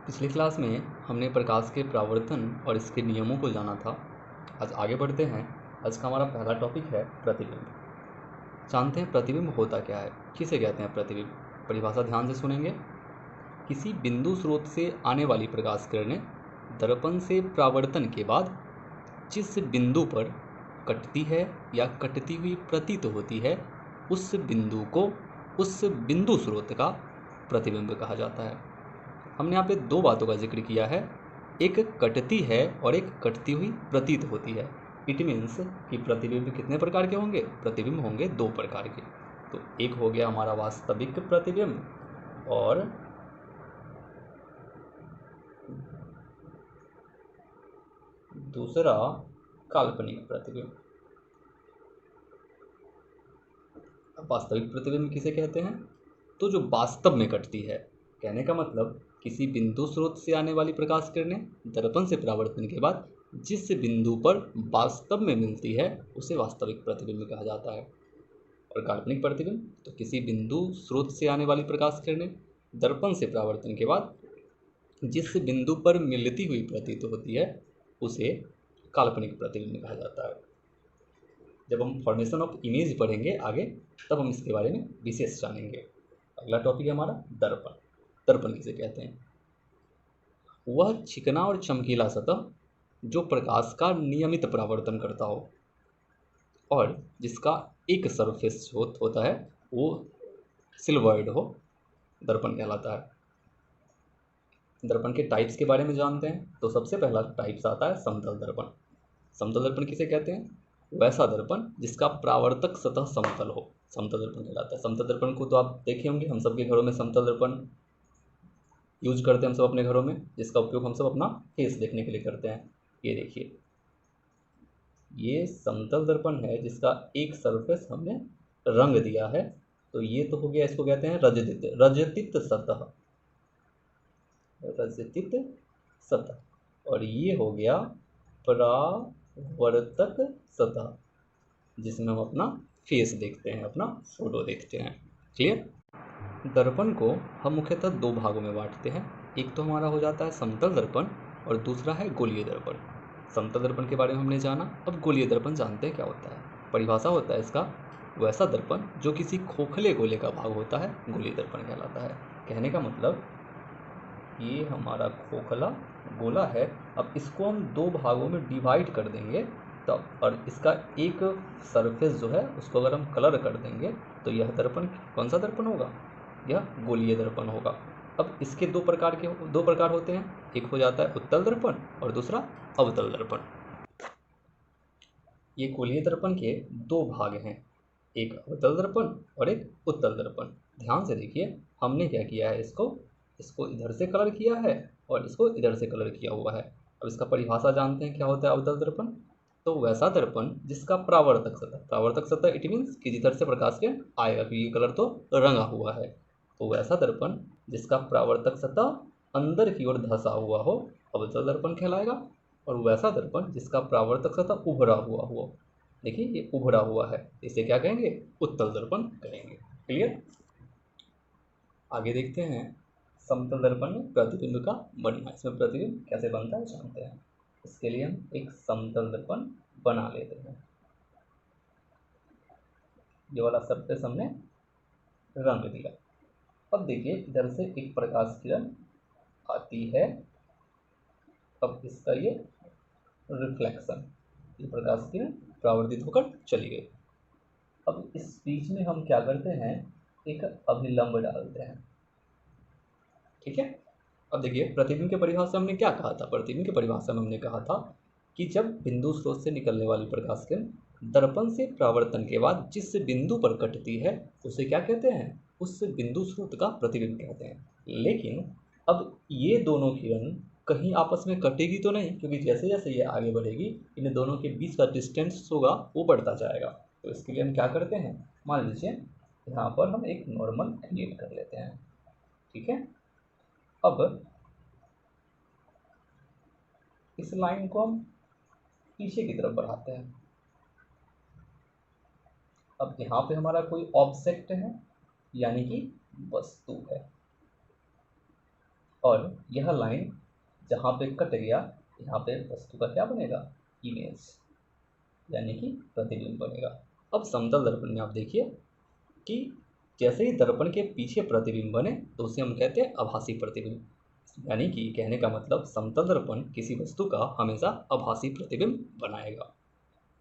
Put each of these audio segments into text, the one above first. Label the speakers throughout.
Speaker 1: पिछली क्लास में हमने प्रकाश के परावर्तन और इसके नियमों को जाना था। आज आगे बढ़ते हैं। आज का हमारा पहला टॉपिक है प्रतिबिंब। जानते हैं प्रतिबिंब होता क्या है, किसे कहते हैं प्रतिबिंब। परिभाषा ध्यान से सुनेंगे। किसी बिंदु स्रोत से आने वाली प्रकाश किरणें दर्पण से परावर्तन के बाद जिस बिंदु पर कटती है या कटती हुई प्रतीत होती है, उस बिंदु को उस बिंदु स्रोत का प्रतिबिंब कहा जाता है। हमने यहाँ पे दो बातों का जिक्र किया है, एक कटती है और एक कटती हुई प्रतीत होती है। इट मीन्स कि प्रतिबिंब कितने प्रकार के होंगे, प्रतिबिंब होंगे दो प्रकार के। तो एक हो गया हमारा वास्तविक प्रतिबिंब और दूसरा काल्पनिक प्रतिबिंब। अब वास्तविक प्रतिबिंब किसे कहते हैं, तो जो वास्तव में कटती है। कहने का मतलब किसी बिंदु स्रोत से आने वाली प्रकाश किरणें दर्पण से परावर्तन के बाद जिस बिंदु पर वास्तव में मिलती है उसे वास्तविक प्रतिबिंब कहा जाता है। और काल्पनिक प्रतिबिंब तो किसी बिंदु स्रोत से आने वाली प्रकाश किरणें दर्पण से परावर्तन के बाद जिस बिंदु पर मिलती हुई प्रतीत होती है उसे काल्पनिक प्रतिबिंब कहा जाता है। जब हम फॉर्मेशन ऑफ इमेज पढ़ेंगे आगे, तब हम इसके बारे में विशेष जानेंगे। अगला टॉपिक है हमारा दर्पण। दर्पण किसे कहते हैं, वह चिकना और चमकीला सतह जो प्रकाश का नियमित परावर्तन करता हो और जिसका एक सरफेस होता है वो सिल्वर्ड हो, दर्पण कहलाता है। दर्पण के टाइप्स के बारे में जानते हैं। तो सबसे पहला टाइप्स आता है समतल दर्पण। समतल दर्पण किसे कहते हैं, वैसा दर्पण जिसका परावर्तक सतह समतल हो, समतल दर्पण कहलाता है। समतल दर्पण को तो आप देखे होंगे, हम सबके घरों में समतल दर्पण यूज करते हैं हम सब अपने घरों में, जिसका उपयोग हम सब अपना फेस देखने के लिए करते हैं। ये देखिए, ये समतल दर्पण है जिसका एक सरफेस हमने रंग दिया है। तो ये तो हो गया, इसको कहते हैं रजतित सतह, रजतित सतह। और ये हो गया परावर्तक सतह, जिसमें हम अपना फेस देखते हैं, अपना फोटो देखते हैं। क्लियर। दर्पण को हम मुख्यतः दो भागों में बांटते हैं। एक तो हमारा हो जाता है समतल दर्पण और दूसरा है गोलीय दर्पण। समतल दर्पण के बारे में हमने जाना, अब गोलीय दर्पण जानते हैं क्या होता है। परिभाषा होता है इसका, वैसा दर्पण जो किसी खोखले गोले का भाग होता है गोलीय दर्पण कहलाता है। कहने का मतलब ये हमारा खोखला गोला है, अब इसको हम दो भागों में डिवाइड कर देंगे तब, और इसका एक सरफेस जो है उसको अगर हम कलर कर देंगे तो यह दर्पण कौन सा दर्पण होगा, यह गोलीय दर्पण होगा। अब इसके दो प्रकार होते हैं, एक हो जाता है उत्तल दर्पण और दूसरा अवतल दर्पण। ये गोलीय दर्पण के दो भाग हैं, एक अवतल दर्पण और एक उत्तल दर्पण। ध्यान से देखिए, हमने क्या किया है, इसको इधर से कलर किया है और इसको इधर से कलर किया हुआ है। अब इसका परिभाषा जानते हैं क्या होता है अवतल दर्पण। तो वैसा दर्पण जिसका परावर्तक सतह इट मीन्स कि जिधर से प्रकाश के आएगा, क्योंकि ये कलर तो रंगा हुआ है। तो वैसा दर्पण जिसका परावर्तक सतह अंदर की ओर धंसा हुआ हो अवतल दर्पण कहलाएगा। और वैसा दर्पण जिसका परावर्तक सतह उभरा हुआ हो, देखिए ये उभरा हुआ है, इसे क्या कहेंगे, उत्तल दर्पण कहेंगे। क्लियर। आगे देखते हैं समतल दर्पण में प्रतिबिंब का बनना। इसमें प्रतिबिंब कैसे बनता है जानते हैं। इसके लिए हम एक समतल दर्पण बना लेते हैं। ये वाला सरफेस हमने रंग दिया। अब देखिए, इधर से एक प्रकाश किरण आती है, अब इसका ये रिफ्लेक्शन, ये प्रकाश किरण परावर्तित होकर चली गई। अब इस बीच में हम क्या करते हैं, एक अभिलंब डालते हैं। ठीक है। अब देखिए, प्रतिबिंब के परिभाषा हमने क्या कहा था, प्रतिबिंब के परिभाषा में हमने कहा था कि जब बिंदु स्रोत से निकलने वाली प्रकाश किरण दर्पण से परावर्तन के बाद जिस बिंदु पर कटती है उसे क्या कहते हैं, उस बिंदु स्रोत का प्रतिबिंब कहते हैं। लेकिन अब ये दोनों किरण कहीं आपस में कटेगी तो नहीं, क्योंकि जैसे जैसे ये आगे बढ़ेगी इन दोनों के बीच का डिस्टेंस होगा वो बढ़ता जाएगा। तो इसके लिए हम क्या करते हैं, मान लीजिए यहाँ पर हम एक नॉर्मल क्रिएट कर लेते हैं। ठीक है। अब इस लाइन को हम पीछे की तरफ बढ़ाते हैं। अब यहाँ पे हमारा कोई ऑब्जेक्ट है, यानी कि वस्तु है, और यह लाइन जहाँ पे कट गया यहाँ पे वस्तु का क्या बनेगा, इमेज, यानी कि प्रतिबिंब बनेगा। अब समतल दर्पण में आप देखिए कि जैसे ही दर्पण के पीछे प्रतिबिंब बने तो उसे हम कहते हैं आभासी प्रतिबिंब, यानी कि कहने का मतलब समतल दर्पण किसी वस्तु का हमेशा आभासी प्रतिबिंब बनाएगा।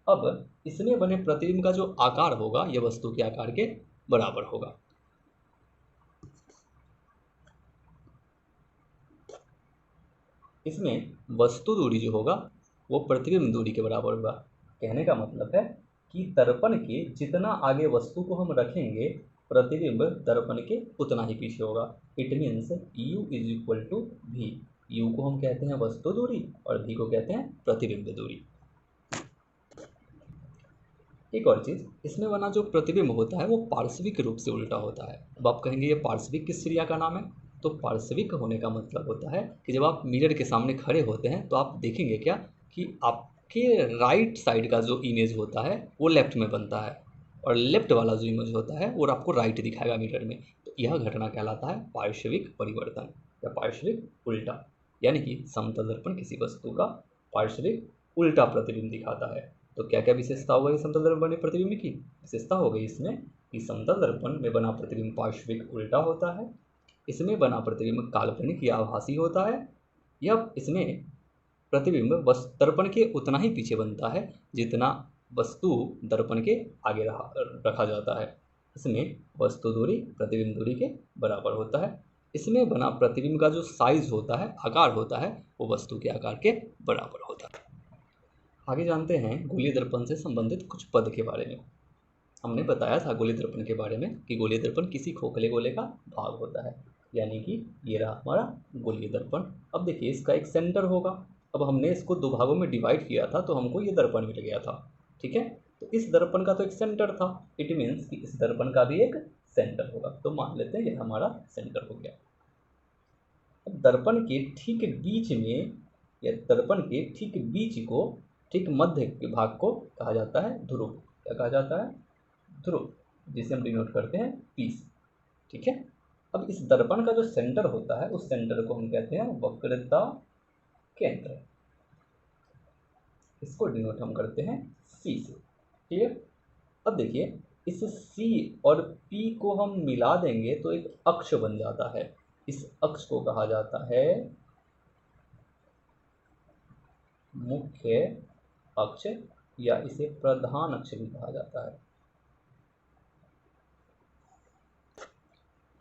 Speaker 1: अब इसमें बने प्रतिबिंब का जो आकार होगा यह वस्तु के आकार के बराबर होगा। इसमें वस्तु दूरी जो होगा वो प्रतिबिंब दूरी के बराबर होगा। कहने का मतलब है कि दर्पण के जितना आगे वस्तु को हम रखेंगे प्रतिबिंब दर्पण के उतना ही पीछे होगा। It means u is equal to v। u को हम कहते हैं वस्तु दूरी और v को कहते हैं प्रतिबिंब दूरी। एक और चीज, इसमें बना जो प्रतिबिंब होता है वो पार्श्विक रूप से उल्टा होता है। अब आप कहेंगे ये पार्श्विक किस क्रिया का नाम है, तो पार्श्विक होने का मतलब होता है कि जब आप मिरर के सामने खड़े होते हैं तो आप देखेंगे क्या कि आपके राइट साइड का जो इमेज होता है वो लेफ्ट में बनता है और लेफ्ट वाला जो इमेज होता है वो आपको राइट दिखाएगा मिरर में। तो यह घटना कहलाता है पार्श्विक परिवर्तन या पार्श्विक उल्टा, यानी कि समतल दर्पण किसी वस्तु का पार्श्विक उल्टा प्रतिबिंब दिखाता है। तो क्या क्या विशेषता हो गई समतल दर्पण बने प्रतिबिंब की? विशेषता हो गई इसमें कि समतल दर्पण में बना प्रतिबिंब पार्श्विक उल्टा होता है, इसमें बना प्रतिबिंब काल्पनिक या आभासी होता है, या इसमें प्रतिबिंब दर्पण के उतना ही पीछे बनता है जितना वस्तु दर्पण के आगे रखा जाता है। इसमें वस्तु दूरी प्रतिबिंब दूरी के बराबर होता है। इसमें बना प्रतिबिंब का जो साइज होता है, आकार होता है, वो वस्तु के आकार के बराबर होता है। आगे जानते हैं गोलीय दर्पण से संबंधित कुछ पद के बारे में। हमने बताया था गोलीय दर्पण के बारे में कि गोलीय दर्पण किसी खोखले गोले का भाग होता है, यानी कि ये रहा हमारा गोलीय दर्पण। अब देखिए इसका एक सेंटर होगा। अब हमने इसको दो भागों में डिवाइड किया था तो हमको ये दर्पण मिल गया था, ठीक है। तो इस दर्पण का तो एक सेंटर था, इट मीन्स कि इस दर्पण का भी एक सेंटर होगा। तो मान लेते हैं ये हमारा सेंटर हो गया। अब दर्पण के ठीक बीच में या दर्पण के ठीक बीच को, ठीक मध्य के भाग को कहा जाता है ध्रुव। क्या कहा जाता है? ध्रुव, जिसे हम डिनोट करते हैं P से, ठीक है। अब इस दर्पण का जो सेंटर होता है उस सेंटर को हम कहते हैं वक्रता केंद्र। इसको डिनोट हम करते हैं C से, ठीक है। अब देखिए इस C और P को हम मिला देंगे तो एक अक्ष बन जाता है। इस अक्ष को कहा जाता है मुख्य अक्ष या इसे प्रधान अक्ष भी कहा जाता है।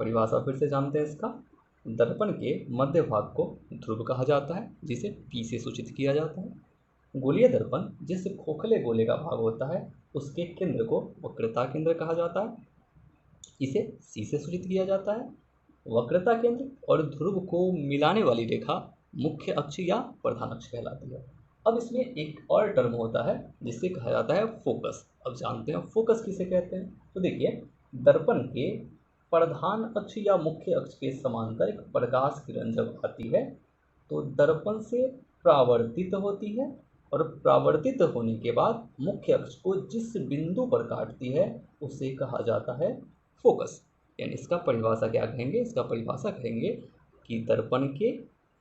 Speaker 1: परिभाषा फिर से जानते हैं इसका। दर्पण के मध्य भाग को ध्रुव कहा जाता है जिसे P से सूचित किया जाता है। गोलीय दर्पण जिस खोखले गोले का भाग होता है उसके केंद्र को वक्रता केंद्र कहा जाता है, इसे C से सूचित किया जाता है। वक्रता केंद्र और ध्रुव को मिलाने वाली रेखा मुख्य अक्ष या प्रधान अक्ष कहलाती है। अब इसमें एक और टर्म होता है जिसे कहा जाता है फोकस। अब जानते हैं फोकस किसे कहते हैं। तो देखिए दर्पण के प्रधान अक्ष या मुख्य अक्ष के समांतर एक प्रकाश किरण जब आती है तो दर्पण से परावर्तित होती है और परावर्तित होने के बाद मुख्य अक्ष को जिस बिंदु पर काटती है उसे कहा जाता है फोकस। यानी इसका परिभाषा क्या कहेंगे? इसका परिभाषा कहेंगे कि दर्पण के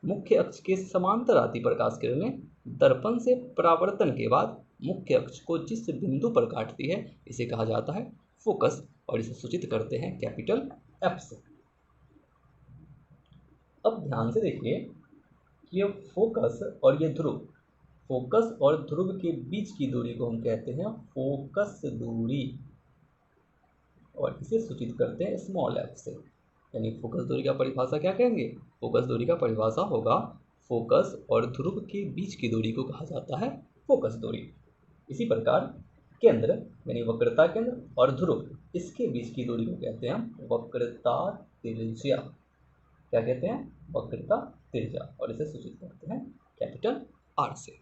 Speaker 1: मुख्य अक्ष के समांतर आती प्रकाश किरणें दर्पण से परावर्तन के बाद मुख्य अक्ष को जिस बिंदु पर काटती है इसे कहा जाता है फोकस और इसे सूचित करते हैं कैपिटल F से। अब ध्यान से देखिए कि ये फोकस और ये ध्रुव, फोकस और ध्रुव के बीच की दूरी को हम कहते हैं फोकस दूरी और इसे सूचित करते हैं स्मॉल f से। यानी फोकस दूरी का परिभाषा क्या कहेंगे? फोकस दूरी का परिभाषा होगा फोकस और ध्रुव के बीच की दूरी को कहा जाता है फोकस दूरी। इसी प्रकार केंद्र यानी वक्रता केंद्र और ध्रुव इसके बीच की दूरी को कहते हैं हम वक्रता त्रिज्या। क्या कहते हैं? वक्रता त्रिज्या और इसे सूचित करते हैं कैपिटल R से।